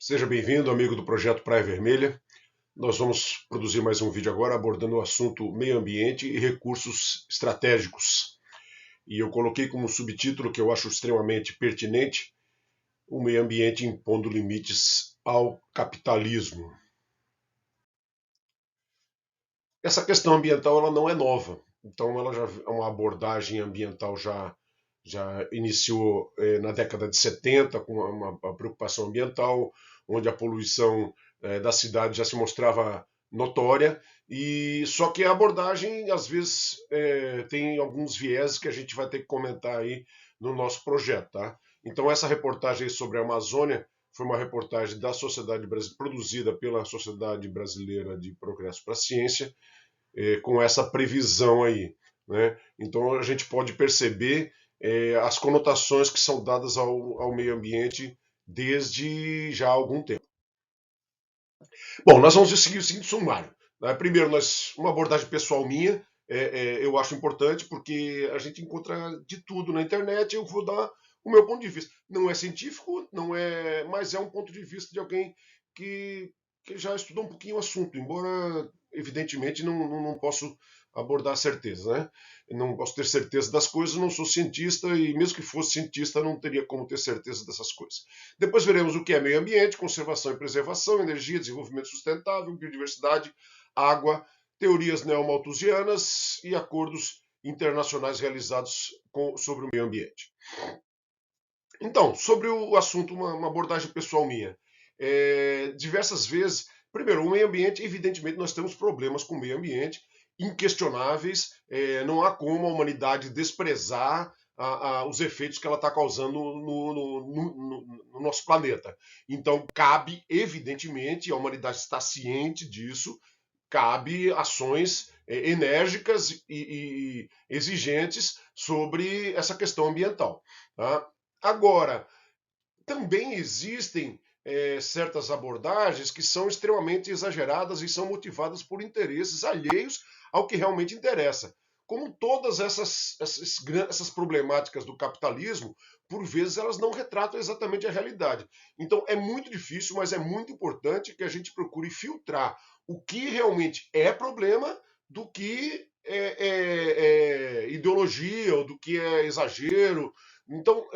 Seja bem-vindo, amigo do Projeto Praia Vermelha. Nós vamos produzir mais um vídeo agora abordando o assunto meio ambiente e recursos estratégicos. E eu coloquei como subtítulo, que eu acho extremamente pertinente, o meio ambiente impondo limites ao capitalismo. Essa questão ambiental ela não é nova, então ela já é uma abordagem ambiental já iniciou na década de 70 com uma preocupação ambiental, onde a poluição da cidade já se mostrava notória, e só que a abordagem às vezes tem alguns viés que a gente vai ter que comentar aí no nosso projeto, tá? Então essa reportagem sobre a Amazônia foi uma reportagem da Sociedade produzida pela Sociedade Brasileira de Progresso para a Ciência, com essa previsão aí, né? Então a gente pode perceber as conotações que são dadas ao meio ambiente desde já há algum tempo. Bom, nós vamos seguir o seguinte sumário. Né? Primeiro, uma abordagem pessoal minha, eu acho importante porque a gente encontra de tudo na internet. Eu vou dar o meu ponto de vista. Não é científico, não é, mas é um ponto de vista de alguém que já estudou um pouquinho o assunto, embora evidentemente não posso abordar certeza, né? Eu não posso ter certeza das coisas, não sou cientista e mesmo que fosse cientista não teria como ter certeza dessas coisas. Depois veremos o que é meio ambiente, conservação e preservação, energia, desenvolvimento sustentável, biodiversidade, água, teorias neomalthusianas e acordos internacionais realizados sobre o meio ambiente. Então, sobre o assunto, uma abordagem pessoal minha. Diversas vezes, primeiro, o meio ambiente, evidentemente, nós temos problemas com o meio ambiente, inquestionáveis, não há como a humanidade desprezar os efeitos que ela está causando no nosso planeta. Então, cabe, evidentemente, a humanidade está ciente disso, cabe ações enérgicas e exigentes sobre essa questão ambiental. Tá? Agora, também existem certas abordagens que são extremamente exageradas e são motivadas por interesses alheios ao que realmente interessa. Como todas essas problemáticas do capitalismo, por vezes elas não retratam exatamente a realidade. Então é muito difícil, mas é muito importante que a gente procure filtrar o que realmente é problema do que é ideologia ou do que é exagero. Então,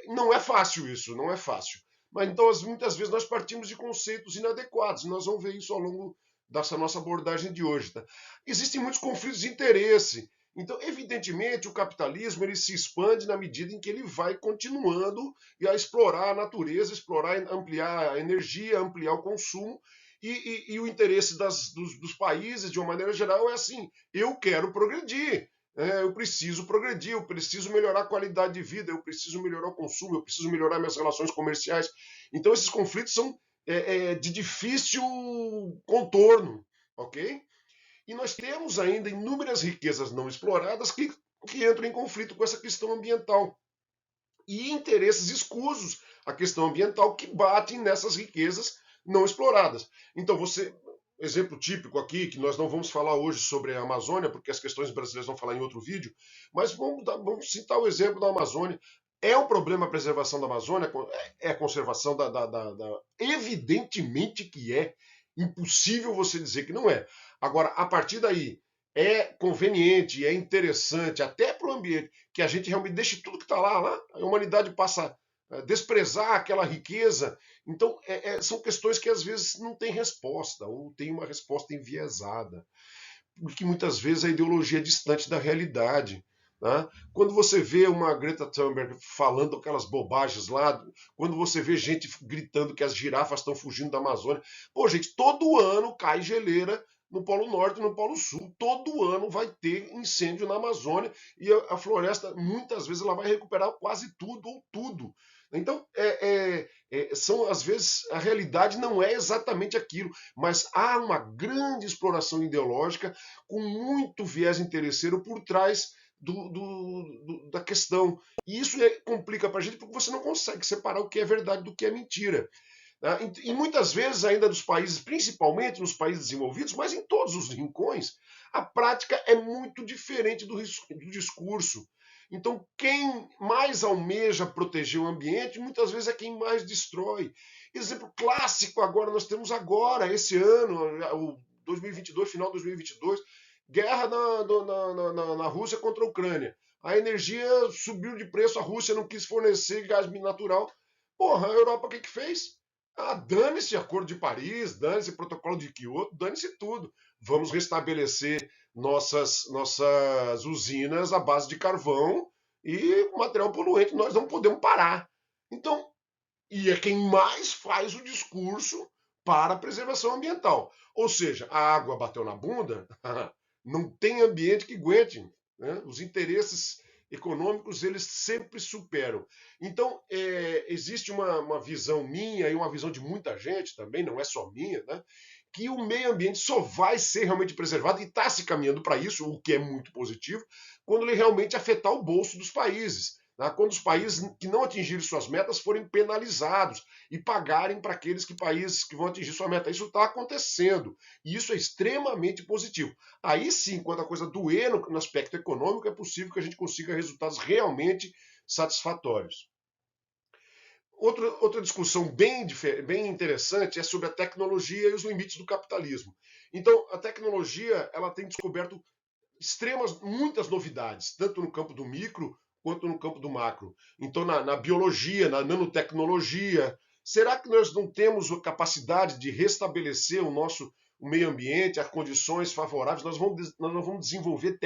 não é fácil isso, não é fácil. Mas então, muitas vezes, nós partimos de conceitos inadequados, e nós vamos ver isso ao longo dessa nossa abordagem de hoje. Tá? Existem muitos conflitos de interesse. Então, evidentemente, o capitalismo ele se expande na medida em que ele vai continuando a explorar a natureza, explorar, ampliar a energia, ampliar o consumo. E o interesse dos países, de uma maneira geral, é assim: eu quero progredir, eu preciso progredir, eu preciso melhorar a qualidade de vida, eu preciso melhorar o consumo, eu preciso melhorar minhas relações comerciais. Então, esses conflitos são de difícil contorno, ok? E nós temos ainda inúmeras riquezas não exploradas que entram em conflito com essa questão ambiental. E interesses escusos à questão ambiental que batem nessas riquezas não exploradas. Então, exemplo típico aqui, que nós não vamos falar hoje sobre a Amazônia, porque as questões brasileiras vão falar em outro vídeo, mas vamos citar o exemplo da Amazônia. É um problema a preservação da Amazônia? É a conservação Evidentemente que é. Impossível você dizer que não é. Agora, a partir daí, é conveniente, é interessante, até para o ambiente, que a gente realmente deixe tudo que está lá, a humanidade passa a desprezar aquela riqueza. Então, são questões que às vezes não têm resposta, ou tem uma resposta enviesada, porque muitas vezes a ideologia é distante da realidade. Né? Quando você vê uma Greta Thunberg falando aquelas bobagens lá, quando você vê gente gritando que as girafas estão fugindo da Amazônia, pô, gente, todo ano cai geleira no Polo Norte e no Polo Sul. Todo ano vai ter incêndio na Amazônia e a floresta, muitas vezes, ela vai recuperar quase tudo ou tudo. Então, são às vezes a realidade não é exatamente aquilo, mas há uma grande exploração ideológica com muito viés interesseiro por trás da questão. E isso complica para a gente porque você não consegue separar o que é verdade do que é mentira. Né? E muitas vezes, ainda nos países, principalmente nos países desenvolvidos, mas em todos os rincões, a prática é muito diferente do discurso. Então, quem mais almeja proteger o ambiente, muitas vezes é quem mais destrói. Exemplo clássico agora, nós temos agora, esse ano, o 2022, final de 2022, guerra na Rússia contra a Ucrânia. A energia subiu de preço, a Rússia não quis fornecer gás natural. Porra, a Europa o que fez? Ah, dane-se Acordo de Paris, dane-se Protocolo de Kyoto, dane-se tudo. Vamos restabelecer nossas usinas à base de carvão e material poluente. Nós não podemos parar. Então, e é quem mais faz o discurso para a preservação ambiental. Ou seja, a água bateu na bunda, não tem ambiente que aguente. Né? Os interesses econômicos eles sempre superam. Então, existe uma visão minha e uma visão de muita gente também, não é só minha, né? Que o meio ambiente só vai ser realmente preservado e está se caminhando para isso, o que é muito positivo, quando ele realmente afetar o bolso dos países. Né? Quando os países que não atingirem suas metas forem penalizados e pagarem para aqueles países que vão atingir sua meta. Isso está acontecendo e isso é extremamente positivo. Aí sim, quando a coisa doer no aspecto econômico, é possível que a gente consiga resultados realmente satisfatórios. Outra discussão bem interessante é sobre a tecnologia e os limites do capitalismo. Então, a tecnologia ela tem descoberto muitas novidades, tanto no campo do micro quanto no campo do macro. Então, na biologia, na nanotecnologia, será que nós não temos a capacidade de restabelecer o meio ambiente, as condições favoráveis? Nós vamos desenvolver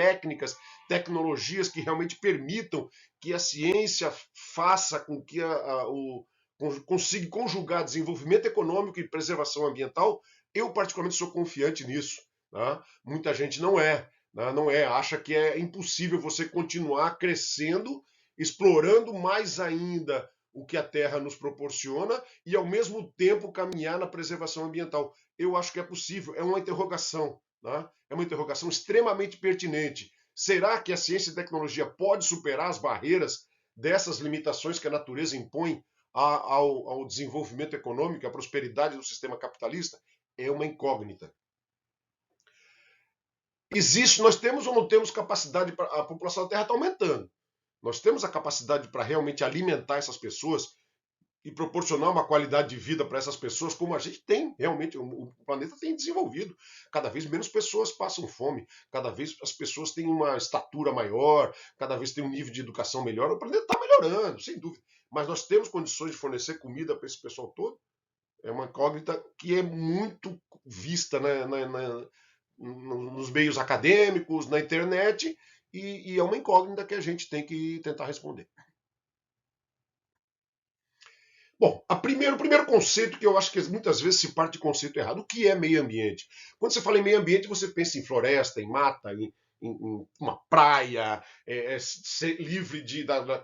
tecnologias que realmente permitam que a ciência faça com que consiga conjugar desenvolvimento econômico e preservação ambiental. Eu, particularmente, sou confiante nisso. Tá? Muita gente não é. Não é, acha que é impossível você continuar crescendo, explorando mais ainda o que a Terra nos proporciona e, ao mesmo tempo, caminhar na preservação ambiental. Eu acho que é possível, é uma interrogação, né? É uma interrogação extremamente pertinente. Será que a ciência e a tecnologia pode superar as barreiras dessas limitações que a natureza impõe ao desenvolvimento econômico, à prosperidade do sistema capitalista? É uma incógnita. Nós temos ou não temos capacidade para. A população da Terra está aumentando. Nós temos a capacidade para realmente alimentar essas pessoas e proporcionar uma qualidade de vida para essas pessoas, como a gente tem realmente, o planeta tem desenvolvido. Cada vez menos pessoas passam fome, cada vez as pessoas têm uma estatura maior, cada vez tem um nível de educação melhor. O planeta está melhorando, sem dúvida. Mas nós temos condições de fornecer comida para esse pessoal todo? É uma incógnita que é muito vista nos meios acadêmicos, na internet, e é uma incógnita que a gente tem que tentar responder. Bom, o primeiro conceito que eu acho que muitas vezes se parte de conceito errado. O que é meio ambiente? Quando você fala em meio ambiente, você pensa em floresta, em mata, em uma praia, ser livre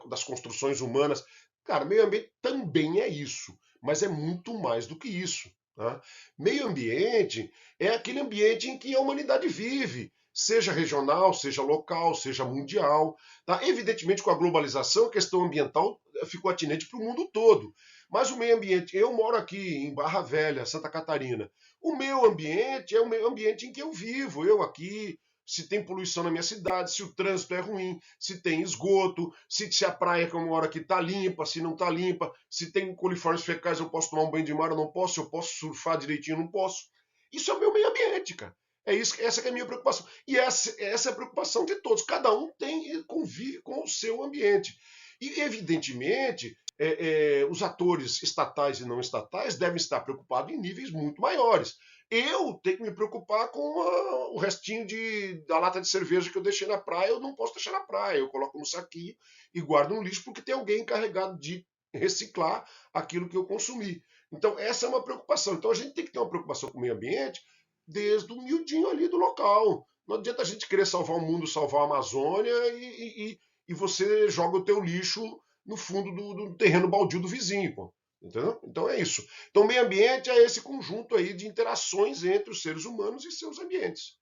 das construções humanas. Cara, meio ambiente também é isso, mas é muito mais do que isso. Tá? Meio ambiente é aquele ambiente em que a humanidade vive, seja regional, seja local, seja mundial. Tá? Evidentemente, com a globalização, a questão ambiental ficou atinente para o mundo todo. Mas o meio ambiente, eu moro aqui em Barra Velha, Santa Catarina. O meu ambiente é o meio ambiente em que eu vivo, eu aqui, se tem poluição na minha cidade, se o trânsito é ruim, se tem esgoto, se a praia que eu moro aqui está limpa, se não está limpa, se tem coliformes fecais, eu posso tomar um banho de mar, eu não posso, eu posso surfar direitinho, eu não posso. Isso é o meu meio ambiente, cara. Essa que é a minha preocupação. E essa é a preocupação de todos. Cada um convive com o seu ambiente. E, evidentemente, os atores estatais e não estatais devem estar preocupados em níveis muito maiores. Eu tenho que me preocupar com o restinho da lata de cerveja que eu deixei na praia. Eu não posso deixar na praia. Eu coloco no saquinho e guardo no lixo porque tem alguém encarregado de reciclar aquilo que eu consumi. Então, essa é uma preocupação. Então, a gente tem que ter uma preocupação com o meio ambiente desde o miudinho ali do local. Não adianta a gente querer salvar o mundo, salvar a Amazônia e você joga o teu lixo no fundo do terreno baldio do vizinho, pô. Entendeu? Então é isso. Então, o meio ambiente é esse conjunto aí de interações entre os seres humanos e seus ambientes.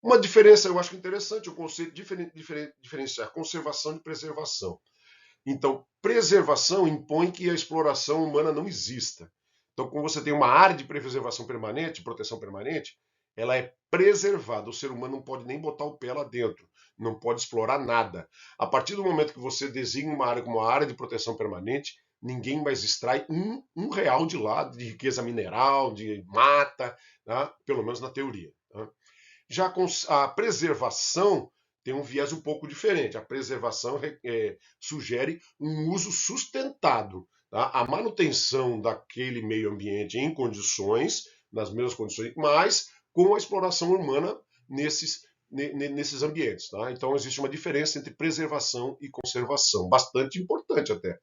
Uma diferença, eu acho interessante, o conceito de diferenciar conservação de preservação. Então, preservação impõe que a exploração humana não exista. Então, quando você tem uma área de preservação permanente, proteção permanente, ela é preservada. O ser humano não pode nem botar o pé lá dentro, não pode explorar nada. A partir do momento que você designa uma área como uma área de proteção permanente, ninguém mais extrai um real de lá, de riqueza mineral, de mata, tá? Pelo menos na teoria. Tá? Já a preservação tem um viés um pouco diferente. A preservação sugere um uso sustentado. Tá? A manutenção daquele meio ambiente em condições, nas mesmas condições, mas com a exploração humana nesses ambientes. Tá? Então existe uma diferença entre preservação e conservação, bastante importante até.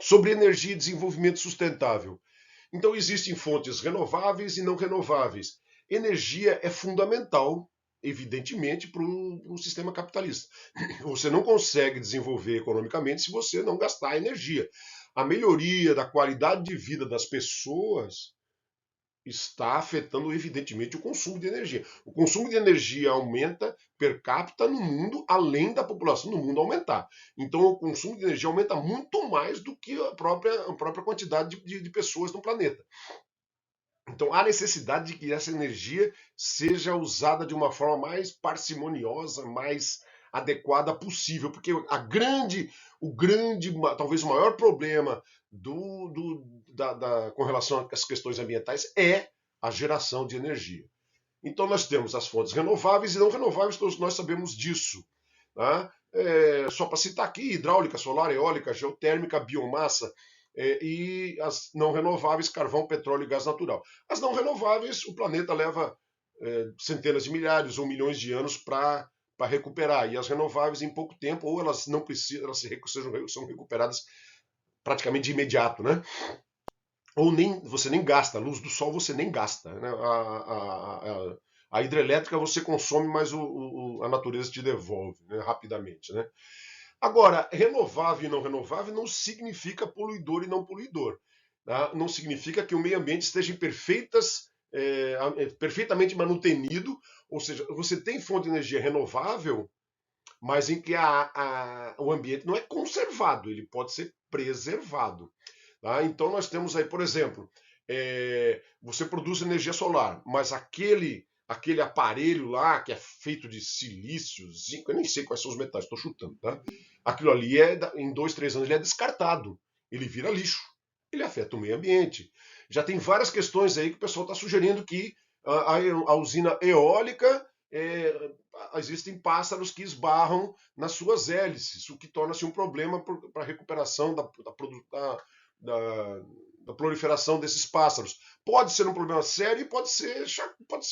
Sobre energia e desenvolvimento sustentável. Então existem fontes renováveis e não renováveis. Energia é fundamental, evidentemente, para o sistema capitalista. Você não consegue desenvolver economicamente se você não gastar energia. A melhoria da qualidade de vida das pessoas está afetando, evidentemente, o consumo de energia. O consumo de energia aumenta per capita no mundo, além da população do mundo aumentar. Então, o consumo de energia aumenta muito mais do que a própria quantidade de pessoas no planeta. Então, há necessidade de que essa energia seja usada de uma forma mais parcimoniosa, mais adequada possível, porque talvez o maior problema com relação às questões ambientais é a geração de energia. Então, nós temos as fontes renováveis e não renováveis, todos nós sabemos disso. Tá? Só para citar aqui, hidráulica, solar, eólica, geotérmica, biomassa, e as não renováveis, carvão, petróleo e gás natural. As não renováveis, o planeta leva centenas de milhares ou milhões de anos para recuperar, e as renováveis em pouco tempo, ou elas não precisam, são recuperadas praticamente de imediato, né? Ou você nem gasta, a luz do sol você nem gasta, né? A hidrelétrica você consome, mas a natureza te devolve, né, rapidamente, né? Agora, renovável e não renovável não significa poluidor e não poluidor. Tá? Não significa que o meio ambiente esteja em perfeitamente manutenido, ou seja, você tem fonte de energia renovável, mas em que o ambiente não é conservado, ele pode ser preservado. Tá? Então nós temos aí, por exemplo, você produz energia solar, mas aquele aparelho lá que é feito de silício, zinco, eu nem sei quais são os metais, estou chutando, tá? Aquilo ali em 2, 3 anos ele é descartado, ele vira lixo, ele afeta o meio ambiente. Já tem várias questões aí que o pessoal está sugerindo que a usina eólica existem pássaros que esbarram nas suas hélices, o que torna-se um problema para a recuperação da proliferação desses pássaros. Pode ser um problema sério e pode ser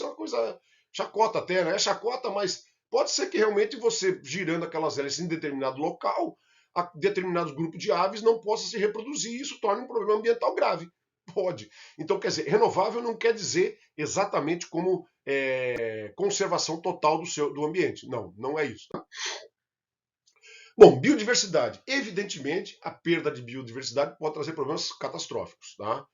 uma coisa chacota até, né? É chacota, mas pode ser que realmente você, girando aquelas hélices em determinado local, determinados grupos de aves não possam se reproduzir e isso torna um problema ambiental grave. Pode. Então, quer dizer, renovável não quer dizer exatamente como conservação total do ambiente. Não, não é isso. Tá? Bom, biodiversidade. Evidentemente, a perda de biodiversidade pode trazer problemas catastróficos. Tá?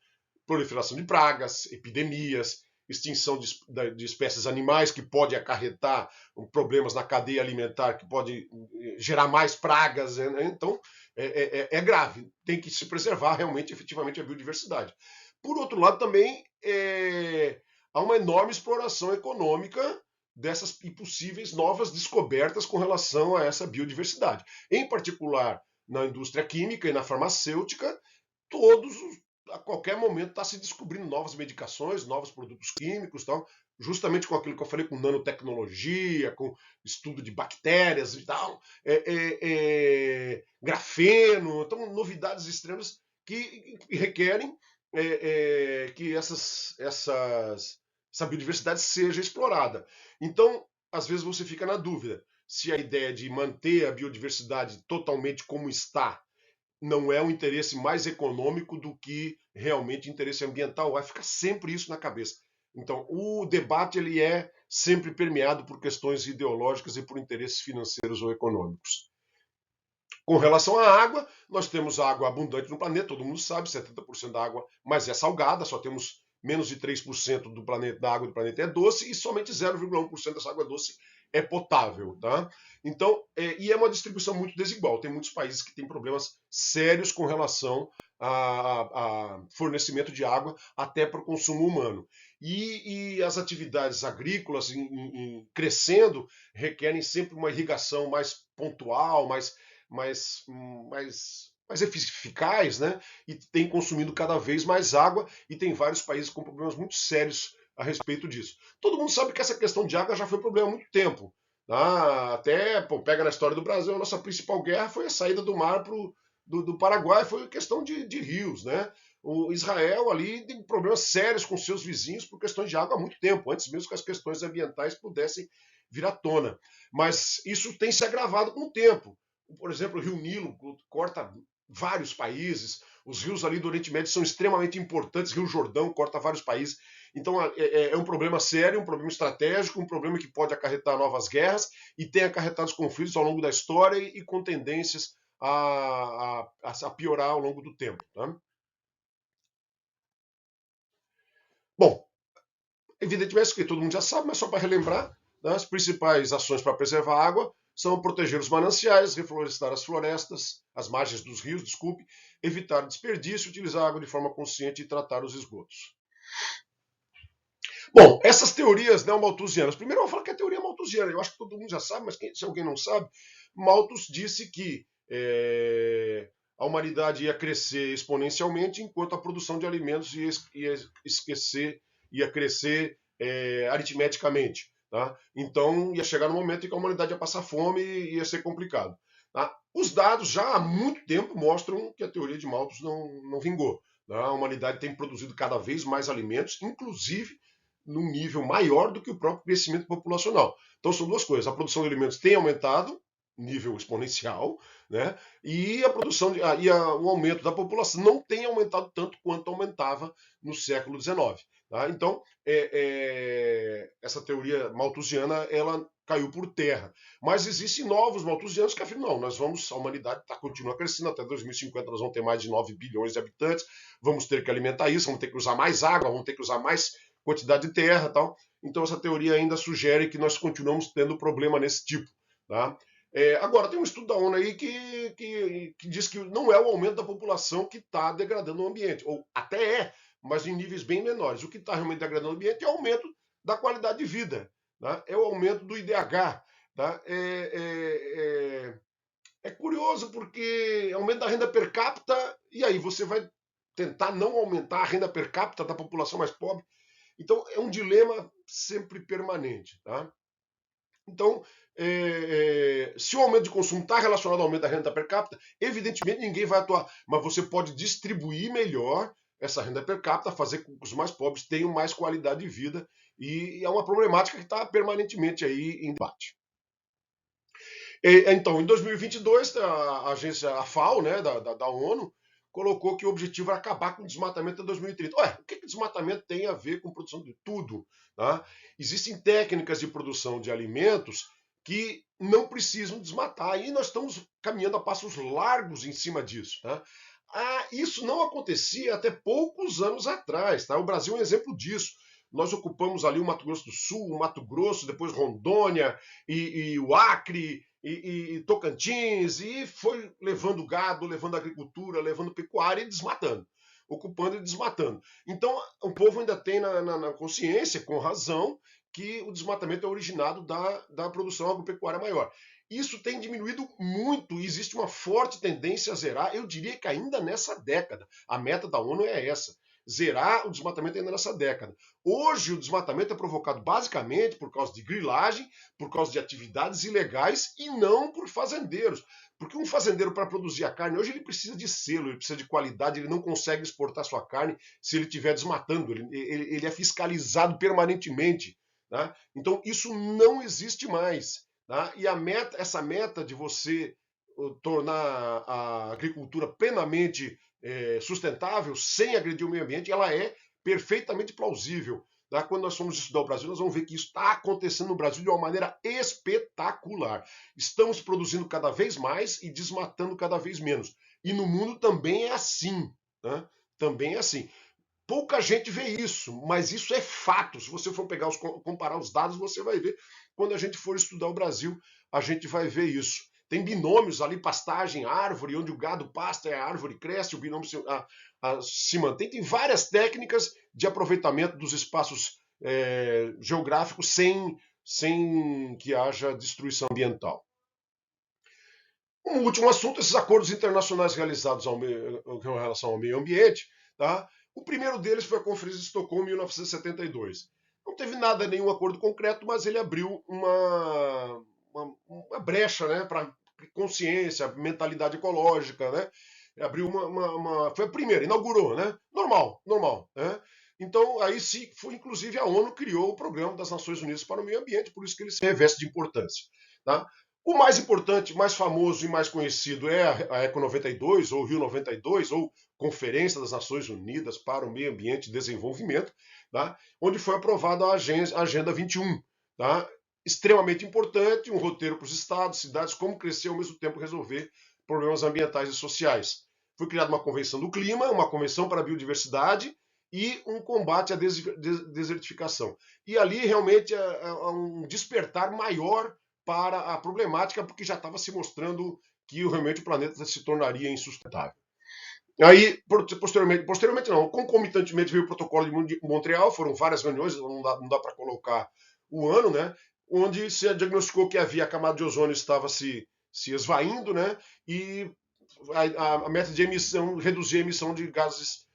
Proliferação de pragas, epidemias, extinção de espécies animais, que pode acarretar problemas na cadeia alimentar, que pode gerar mais pragas. Né? Então, é grave. Tem que se preservar realmente, efetivamente, a biodiversidade. Por outro lado, também há uma enorme exploração econômica dessas possíveis novas descobertas com relação a essa biodiversidade. Em particular, na indústria química e na farmacêutica, a qualquer momento está se descobrindo novas medicações, novos produtos químicos, tal, justamente com aquilo que eu falei, com nanotecnologia, com estudo de bactérias e tal, grafeno, então novidades extremas que requerem que essa biodiversidade seja explorada. Então, às vezes você fica na dúvida se a ideia de manter a biodiversidade totalmente como está não é um interesse mais econômico do que realmente interesse ambiental. Vai ficar sempre isso na cabeça. Então, o debate ele é sempre permeado por questões ideológicas e por interesses financeiros ou econômicos. Com relação à água, nós temos água abundante no planeta, todo mundo sabe, 70% da água, mas é salgada, só temos menos de 3% da água do planeta é doce e somente 0,1% dessa água doce é potável. Tá? Então, e é uma distribuição muito desigual. Tem muitos países que têm problemas sérios com relação a fornecimento de água até para o consumo humano. E as atividades agrícolas crescendo requerem sempre uma irrigação mais pontual, mais, mais eficaz, né? E tem consumido cada vez mais água e tem vários países com problemas muito sérios a respeito disso. Todo mundo sabe que essa questão de água já foi um problema há muito tempo. Tá? Até, pô, pega na história do Brasil, a nossa principal guerra foi a saída do mar do Paraguai, foi questão de rios, né? O Israel ali tem problemas sérios com seus vizinhos por questões de água há muito tempo, antes mesmo que as questões ambientais pudessem vir à tona. Mas isso tem se agravado com o tempo. Por exemplo, o Rio Nilo corta vários países, os rios ali do Oriente Médio são extremamente importantes, Rio Jordão corta vários países. Então é um problema sério, um problema estratégico, um problema que pode acarretar novas guerras e tem acarretado os conflitos ao longo da história e com tendências a piorar ao longo do tempo. Tá? Bom, evidentemente isso que todo mundo já sabe, mas só para relembrar, né, as principais ações para preservar a água são proteger os mananciais, reflorestar as florestas, as margens dos rios, desculpe, evitar desperdício, utilizar a água de forma consciente e tratar os esgotos. Bom, essas teorias neomalthusianas. Primeiro eu vou falar que é a teoria malthusiana. Eu acho que todo mundo já sabe, mas se alguém não sabe, Malthus disse que a humanidade ia crescer exponencialmente enquanto a produção de alimentos ia crescer aritmeticamente. Tá? Então ia chegar no momento em que a humanidade ia passar fome e ia ser complicado. Tá? Os dados já há muito tempo mostram que a teoria de Malthus não vingou. Tá? A humanidade tem produzido cada vez mais alimentos, inclusive num nível maior do que o próprio crescimento populacional. Então são duas coisas. A produção de alimentos tem aumentado, nível exponencial, né? E a produção o aumento da população não tem aumentado tanto quanto aumentava no século XIX. Tá? Então essa teoria malthusiana ela caiu por terra. Mas existem novos malthusianos que afirmam, não, a humanidade continua crescendo, até 2050 nós vamos ter mais de 9 bilhões de habitantes, vamos ter que alimentar isso, vamos ter que usar mais água, vamos ter que usar mais quantidade de terra e tal. Então essa teoria ainda sugere que nós continuamos tendo problema nesse tipo. Tá? Agora, tem um estudo da ONU aí que diz que não é o aumento da população que está degradando o ambiente, ou até mas em níveis bem menores. O que está realmente degradando o ambiente é o aumento da qualidade de vida, tá? É o aumento do IDH. Tá? É curioso porque aumento da renda per capita, e aí você vai tentar não aumentar a renda per capita da população mais pobre. Então, é um dilema sempre permanente. Tá? Então, se o aumento de consumo está relacionado ao aumento da renda per capita, evidentemente ninguém vai atuar, mas você pode distribuir melhor essa renda per capita, fazer com que os mais pobres tenham mais qualidade de vida, e é uma problemática que está permanentemente aí em debate. Então, em 2022, a agência, a FAO, né, da ONU, colocou que o objetivo era acabar com o desmatamento até 2030. Ué, o que desmatamento tem a ver com produção de tudo? Tá? Existem técnicas de produção de alimentos que não precisam desmatar, e nós estamos caminhando a passos largos em cima disso. Tá? Isso não acontecia até poucos anos atrás. Tá? O Brasil é um exemplo disso. Nós ocupamos ali o Mato Grosso do Sul, o Mato Grosso, depois Rondônia e o Acre, e Tocantins, e foi levando gado, levando agricultura, levando pecuária e desmatando, ocupando e desmatando. Então, o povo ainda tem na consciência, com razão, que o desmatamento é originado da produção agropecuária maior. Isso tem diminuído muito e existe uma forte tendência a zerar, eu diria que ainda nessa década. A meta da ONU é essa, zerar o desmatamento ainda nessa década. Hoje, o desmatamento é provocado basicamente por causa de grilagem, por causa de atividades ilegais e não por fazendeiros. Porque um fazendeiro, para produzir a carne, hoje ele precisa de selo, ele precisa de qualidade, ele não consegue exportar sua carne se ele estiver desmatando, ele é fiscalizado permanentemente. Tá? Então, isso não existe mais. Tá? E essa meta de você tornar a agricultura plenamente sustentável, sem agredir o meio ambiente, ela é perfeitamente plausível. Tá? Quando nós formos estudar o Brasil, nós vamos ver que isso está acontecendo no Brasil de uma maneira espetacular. Estamos produzindo cada vez mais e desmatando cada vez menos. E no mundo também é assim. Tá? Também é assim. Pouca gente vê isso, mas isso é fato. Se você for comparar os dados, você vai ver. Quando a gente for estudar o Brasil, a gente vai ver isso. tem binômios ali, pastagem, árvore, onde o gado pasta e a árvore cresce, o binômio se mantém. Tem várias técnicas de aproveitamento dos espaços geográficos sem que haja destruição ambiental. Um último assunto, esses acordos internacionais realizados com relação ao meio ambiente. Tá? O primeiro deles foi a Conferência de Estocolmo, em 1972. Não teve nada, nenhum acordo concreto, mas ele abriu uma brecha, né, para consciência, mentalidade ecológica. Né? Abriu foi a primeira, inaugurou. Né? Normal. Né? Então, aí sim, foi inclusive a ONU criou o Programa das Nações Unidas para o Meio Ambiente, por isso que ele se reveste de importância. Tá? O mais importante, mais famoso e mais conhecido é a ECO 92, ou Rio 92, ou Conferência das Nações Unidas para o Meio Ambiente e Desenvolvimento, tá? Onde foi aprovada a Agenda 21. Tá? Extremamente importante, um roteiro para os estados, cidades, como crescer ao mesmo tempo resolver problemas ambientais e sociais. Foi criada uma Convenção do Clima, uma Convenção para a Biodiversidade e um combate à desertificação. E ali realmente há um despertar maior para a problemática, porque já estava se mostrando que realmente o planeta se tornaria insustentável. Aí, posteriormente não, concomitantemente veio o protocolo de Montreal, foram várias reuniões, não dá para colocar o ano, né, onde se diagnosticou que a camada de ozônio estava se esvaindo, né, e a meta de emissão, reduzir a emissão de gases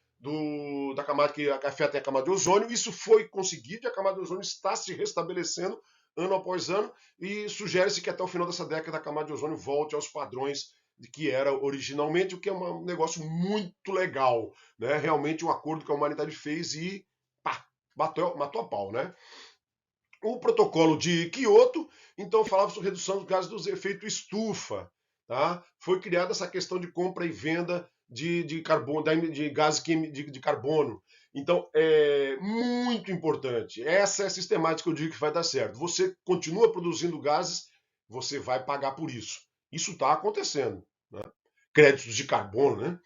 da camada que afeta a camada de ozônio. Isso foi conseguido e a camada de ozônio está se restabelecendo ano após ano, e sugere-se que até o final dessa década a camada de ozônio volte aos padrões de que era originalmente, o que é um negócio muito legal, né? Realmente um acordo que a humanidade fez e pá, matou a pau, né? O protocolo de Kyoto, então, falava sobre redução dos gases do efeito estufa. Tá? Foi criada essa questão de compra e venda de carbono, de gases de carbono. Então, é muito importante. Essa é a sistemática que eu digo que vai dar certo. Você continua produzindo gases, você vai pagar por isso. Isso está acontecendo. Né? Créditos de carbono, né?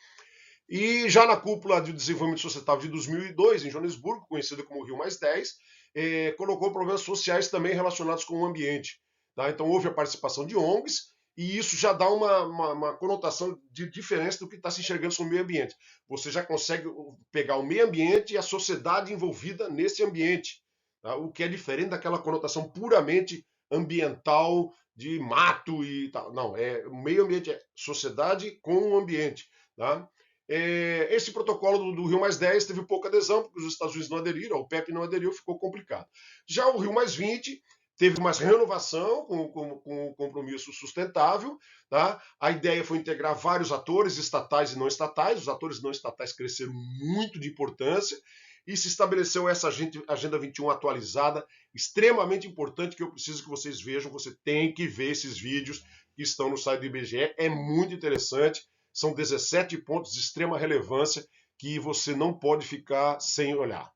E já na cúpula de desenvolvimento sustentável de 2002, em Joanesburgo, conhecida como Rio +10, colocou problemas sociais também relacionados com o ambiente. Tá? Então houve a participação de ONGs, e isso já dá uma conotação de diferença do que está se enxergando sobre o meio ambiente. Você já consegue pegar o meio ambiente e a sociedade envolvida nesse ambiente, tá? O que é diferente daquela conotação puramente ambiental, de mato e tal. Não, o meio ambiente é sociedade com o ambiente. Tá? Esse protocolo do Rio +10 teve pouca adesão, porque os Estados Unidos não aderiram, a OPEP não aderiu, ficou complicado. Já o Rio +20 teve mais renovação com o compromisso sustentável. Tá? A ideia foi integrar vários atores, estatais e não estatais. Os atores não estatais cresceram muito de importância e se estabeleceu essa Agenda 21 atualizada, extremamente importante, que eu preciso que vocês vejam. Você tem que ver esses vídeos que estão no site do IBGE, é muito interessante. São 17 pontos de extrema relevância que você não pode ficar sem olhar.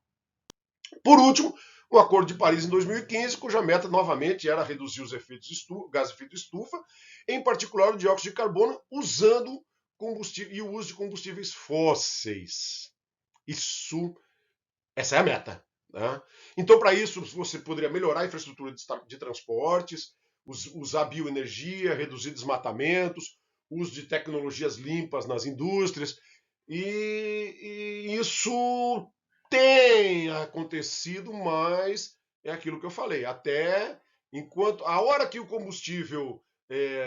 Por último, o Acordo de Paris em 2015, cuja meta novamente era reduzir os gases de efeito estufa, em particular o dióxido de carbono, usando combustível e o uso de combustíveis fósseis. Essa é a meta. Né? Então, para isso, você poderia melhorar a infraestrutura de transportes, usar bioenergia, reduzir desmatamentos, uso de tecnologias limpas nas indústrias, e isso tem acontecido, mas é aquilo que eu falei, até enquanto a hora que o combustível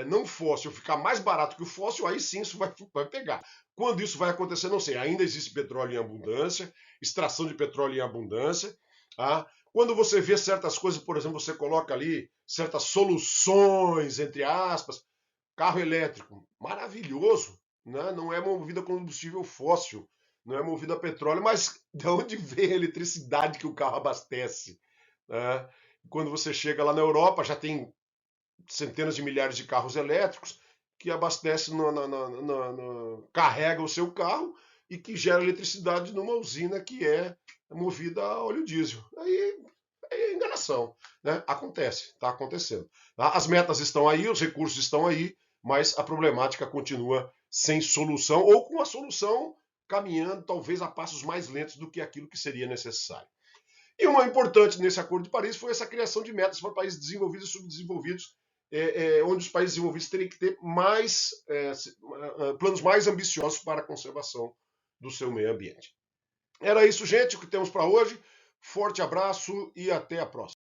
não fóssil ficar mais barato que o fóssil, aí sim isso vai pegar. Quando isso vai acontecer, não sei. Ainda existe petróleo em abundância, extração de petróleo em abundância. Tá? Quando você vê certas coisas, por exemplo, você coloca ali certas soluções, entre aspas, carro elétrico, maravilhoso, né? Não é movido a combustível fóssil, não é movido a petróleo, mas de onde vem a eletricidade que o carro abastece? Né? Quando você chega lá na Europa, já tem centenas de milhares de carros elétricos que abastecem, carrega o seu carro e que gera eletricidade numa usina que é movida a óleo diesel. Aí é enganação. Né? Acontece, está acontecendo. Tá? As metas estão aí, os recursos estão aí, mas a problemática continua sem solução, ou com a solução caminhando talvez a passos mais lentos do que aquilo que seria necessário. E uma importante nesse Acordo de Paris foi essa criação de metas para países desenvolvidos e subdesenvolvidos onde os países desenvolvidos teriam que ter planos mais ambiciosos para a conservação do seu meio ambiente. Era isso, gente, o que temos para hoje. Forte abraço e até a próxima.